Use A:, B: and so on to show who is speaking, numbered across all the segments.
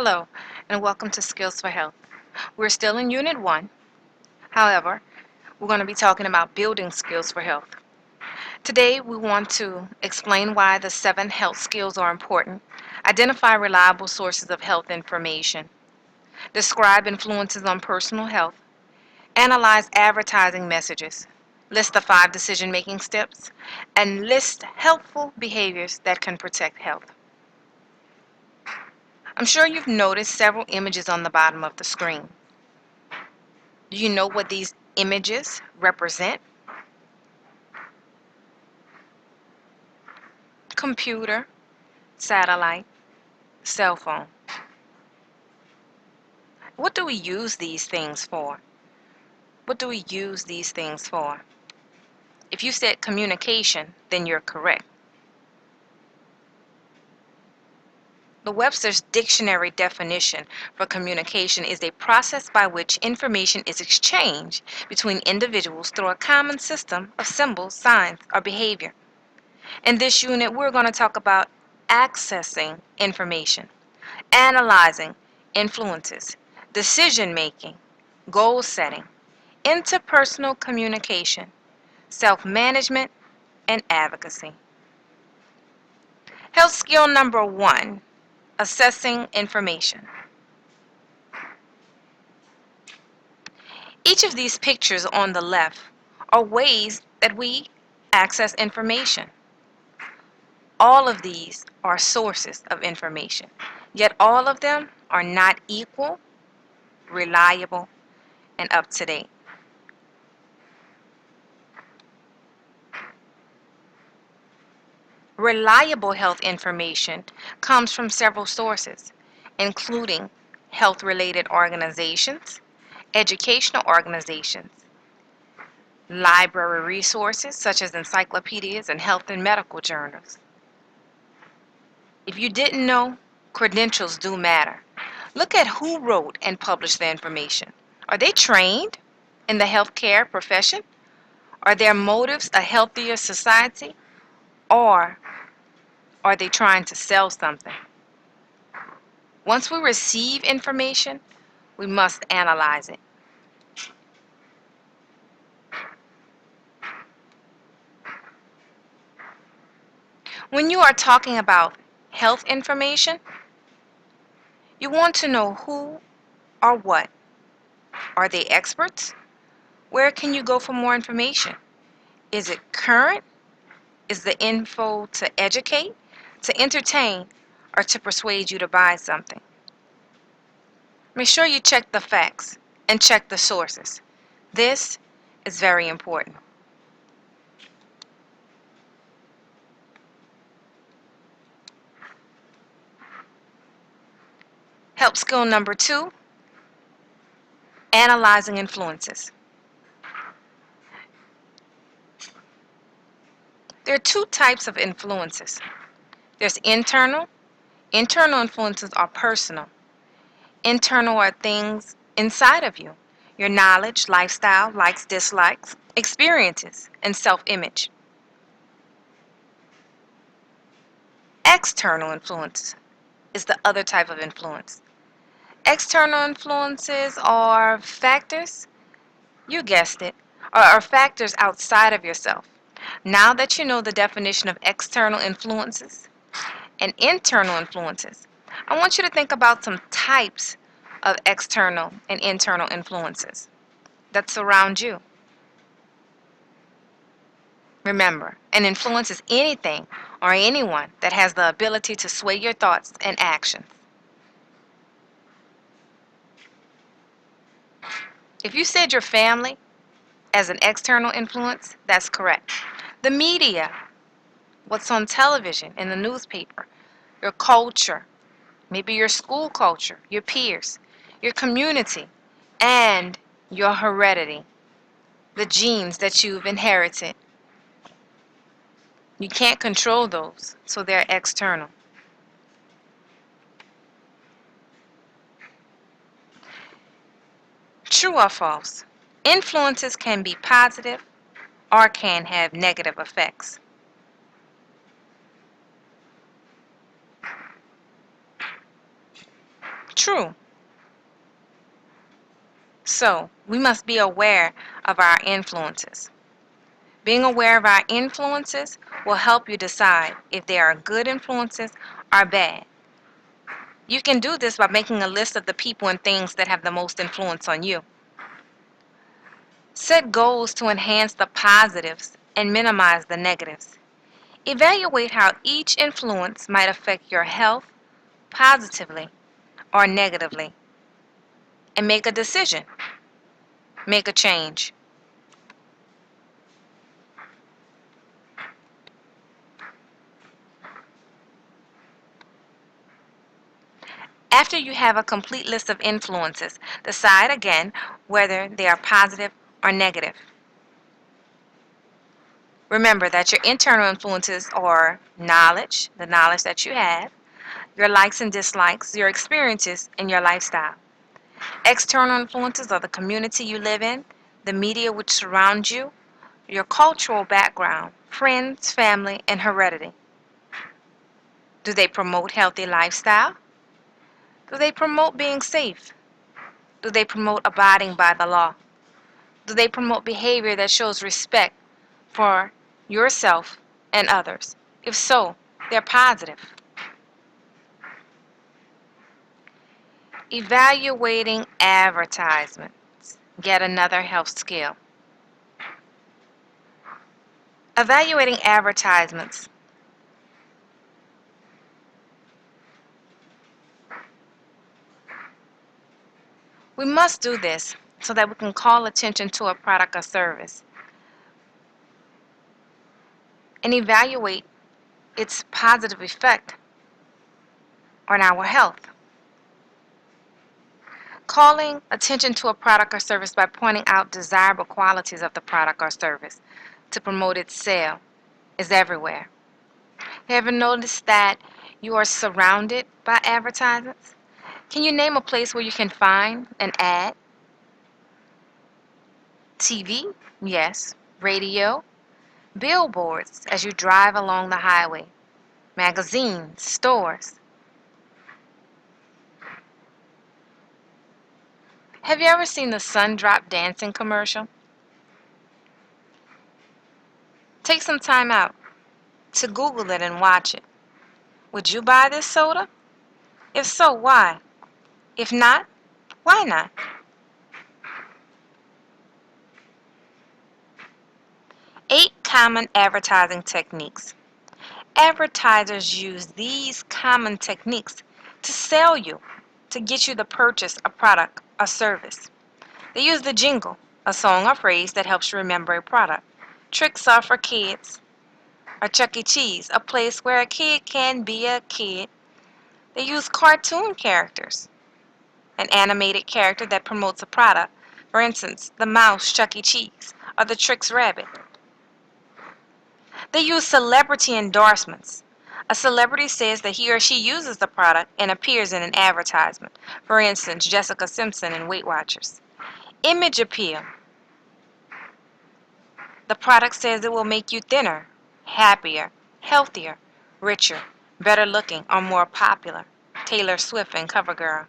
A: Hello, and welcome to Skills for Health. We're still in Unit 1. However, we're going to be talking about building skills for health. Today, we want to explain why the 7 health skills are important, identify reliable sources of health information, describe influences on personal health, analyze advertising messages, list the 5 decision-making steps, and list helpful behaviors that can protect health. I'm sure you've noticed several images on the bottom of the screen. Do you know what these images represent? Computer, satellite, cell phone. What do we use these things for? What do we use these things for? If you said communication, then you're correct. The Webster's Dictionary definition for communication is a process by which information is exchanged between individuals through a common system of symbols, signs, or behavior. In this unit, we're going to talk about accessing information, analyzing influences, decision-making, goal setting, interpersonal communication, self-management, and advocacy. Health skill number 1, assessing information. Each of these pictures on the left are ways that we access information. All of these are sources of information, yet all of them are not equal, reliable, and up to date. Reliable health information comes from several sources, including health-related organizations, educational organizations, library resources such as encyclopedias and health and medical journals. If you didn't know, credentials do matter. Look at who wrote and published the information. Are they trained in the healthcare profession? Are their motives a healthier society? Or are they trying to sell something? Once we receive information, we must analyze it. When you are talking about health information, you want to know who or what. Are they experts? Where can you go for more information? Is it current? Is the info to educate, to entertain, or to persuade you to buy something? Make sure you check the facts and check the sources. This is very important. Help skill number 2, analyzing influences. There are 2 types of influences. There's internal. Internal influences are personal. Internal are things inside of you. Your knowledge, lifestyle, likes, dislikes, experiences, and self-image. External influence is the other type of influence. External influences are factors, you guessed it, are factors outside of yourself. Now that you know the definition of external influences and internal influences, I want you to think about some types of external and internal influences that surround you. Remember, an influence is anything or anyone that has the ability to sway your thoughts and actions. If you said your family as an external influence, that's correct. The media, what's on television, in the newspaper, your culture, maybe your school culture, your peers, your community, and your heredity, the genes that you've inherited. You can't control those, so they're external. True or false? Influences can be positive or can have negative effects. true. So, we must be aware of our influences. Being aware of our influences will help you decide if they are good influences or bad. You can do this by making a list of the people and things that have the most influence on you. Set goals to enhance the positives and minimize the negatives. Evaluate how each influence might affect your health positively or negatively, and make a decision. Make a change. After you have a complete list of influences, decide again whether they are positive or negative. Remember that your internal influences are knowledge, the knowledge that you have, your likes and dislikes, your experiences, and your lifestyle. External influences are the community you live in, the media which surrounds you, your cultural background, friends, family, and heredity. Do they promote healthy lifestyle? Do they promote being safe? Do they promote abiding by the law? Do they promote behavior that shows respect for yourself and others? If so, they're positive. Evaluating advertisements. Get another health skill. Evaluating advertisements. We must do this so that we can call attention to a product or service and evaluate its positive effect on our health. Calling attention to a product or service by pointing out desirable qualities of the product or service to promote its sale is everywhere. Have you ever noticed that you are surrounded by advertisements? Can you name a place where you can find an ad? TV? Yes. Radio? Billboards as you drive along the highway. Magazines, stores. Have you ever seen the Sun Drop Dancing commercial? Take some time out to Google it and watch it. Would you buy this soda? If so, why? If not, why not? 8 common advertising techniques. Advertisers use these common techniques to sell you, to get you to purchase a product or service. They use the jingle, a song or phrase that helps you remember a product. Tricks are for kids. Or Chuck E. Cheese, a place where a kid can be a kid. They use cartoon characters, an animated character that promotes a product. For instance, the mouse Chuck E. Cheese or the Trix Rabbit. They use celebrity endorsements. A celebrity says that he or she uses the product and appears in an advertisement. For instance, Jessica Simpson in Weight Watchers. Image appeal. The product says it will make you thinner, happier, healthier, richer, better looking, or more popular. Taylor Swift and CoverGirl.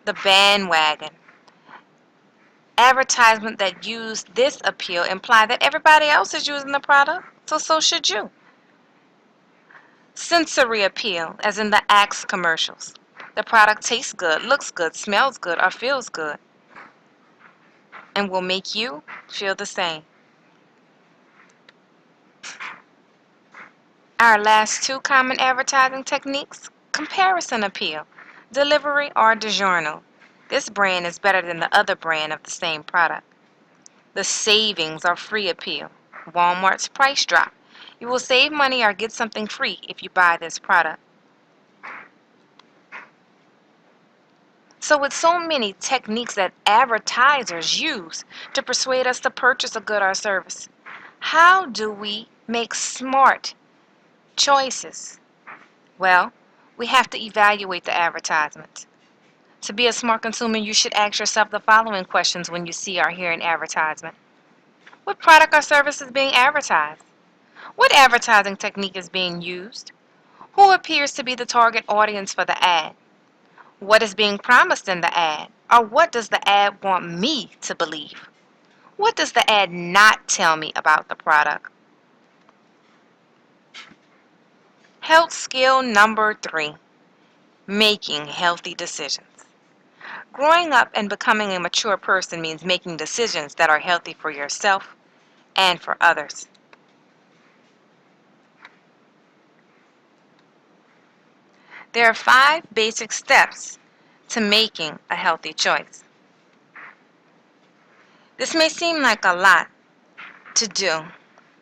A: The bandwagon. Advertisements that use this appeal imply that everybody else is using the product, so should you. Sensory appeal, as in the Axe commercials. The product tastes good, looks good, smells good, or feels good, and will make you feel the same. Our last 2 common advertising techniques: comparison appeal, delivery or DiGiorno. This brand is better than the other brand of the same product. The savings or free appeal, Walmart's price drop. You will save money or get something free if you buy this product. So with so many techniques that advertisers use to persuade us to purchase a good or service, how do we make smart choices? Well, we have to evaluate the advertisements. To be a smart consumer, you should ask yourself the following questions when you see or hear an advertisement. What product or service is being advertised? What advertising technique is being used? Who appears to be the target audience for the ad? What is being promised in the ad? Or what does the ad want me to believe? What does the ad not tell me about the product? Health skill number 3, making healthy decisions. Growing up and becoming a mature person means making decisions that are healthy for yourself and for others. There are 5 basic steps to making a healthy choice. This may seem like a lot to do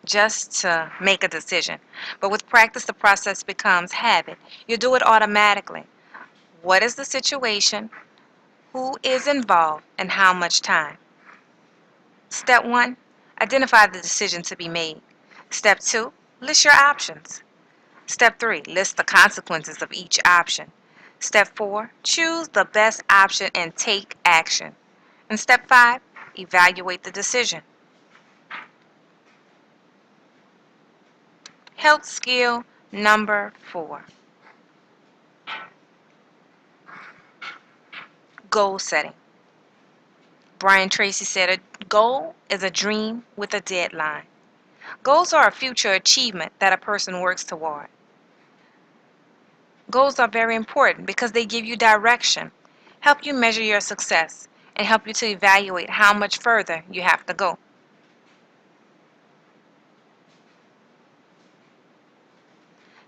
A: just to make a decision, but with practice the process becomes habit. You do it automatically. What is the situation? Who is involved? And how much time? Step 1, identify the decision to be made. Step 2, list your options. Step 3, list the consequences of each option. Step 4, choose the best option and take action. And step 5, evaluate the decision. Health skill number 4, goal setting. Brian Tracy said a goal is a dream with a deadline. Goals are a future achievement that a person works toward. Goals are very important because they give you direction, help you measure your success, and help you to evaluate how much further you have to go.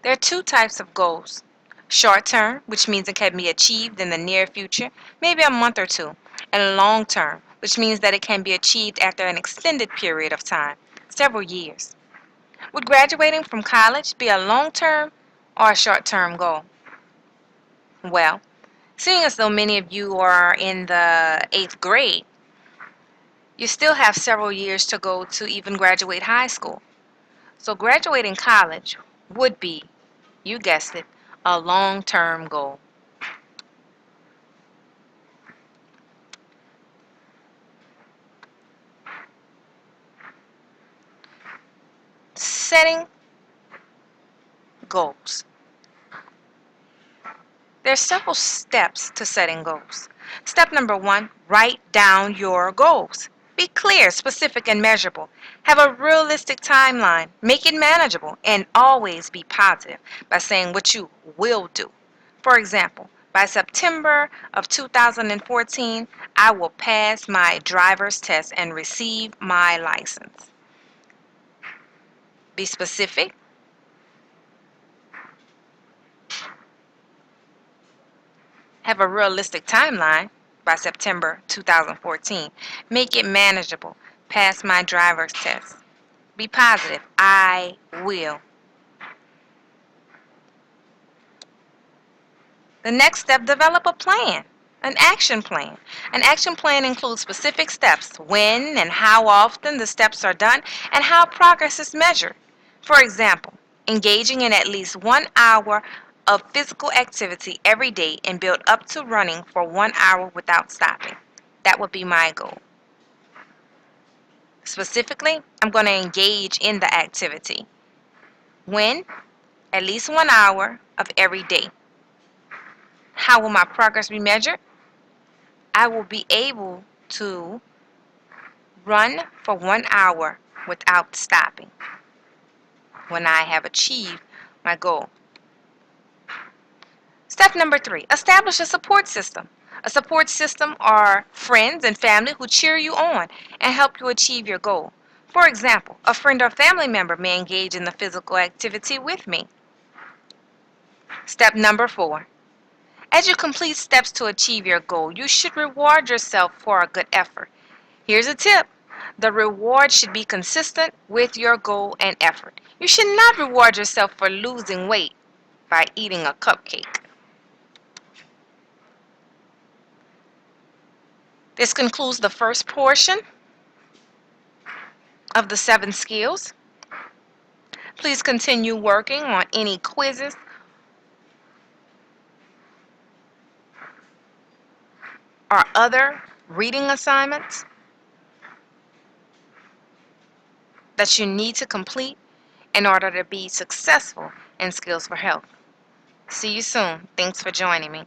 A: There are 2 types of goals. Short term, which means it can be achieved in the near future, maybe a month or 2, and long term, which means that it can be achieved after an extended period of time, several years. Would graduating from college be a long-term or a short-term goal? Well, seeing as though many of you are in the 8th grade, you still have several years to go to even graduate high school. So graduating college would be, you guessed it, a long-term goal. Setting goals. There are several steps to setting goals. Step number 1, write down your goals. Be clear, specific, and measurable. Have a realistic timeline. Make it manageable, and always be positive by saying what you will do. For example, by September of 2014, I will pass my driver's test and receive my license. Be specific. Have a realistic timeline by September 2014. Make it manageable. Pass my driver's test. Be positive. I will. The next step, develop a plan, an action plan. An action plan includes specific steps, when and how often the steps are done, and how progress is measured. For example, engaging in at least 1 hour of physical activity every day and build up to running for 1 hour without stopping. That would be my goal. Specifically, I'm going to engage in the activity. When? At least 1 hour of every day. How will my progress be measured? I will be able to run for 1 hour without stopping when I have achieved my goal. Step number 3, establish a support system. A support system are friends and family who cheer you on and help you achieve your goal. For example, a friend or family member may engage in the physical activity with me. Step number 4, as you complete steps to achieve your goal, you should reward yourself for a good effort. Here's a tip. The reward should be consistent with your goal and effort. You should not reward yourself for losing weight by eating a cupcake. This concludes the first portion of the 7 skills. Please continue working on any quizzes or other reading assignments that you need to complete in order to be successful in Skills for Health. See you soon. Thanks for joining me.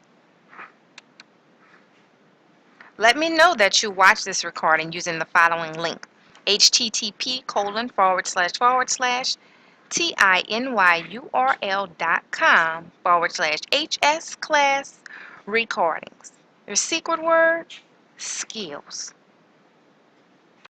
A: Let me know that you watched this recording using the following link: http://tinyurl.com/hs class recordings. Your secret word: skills.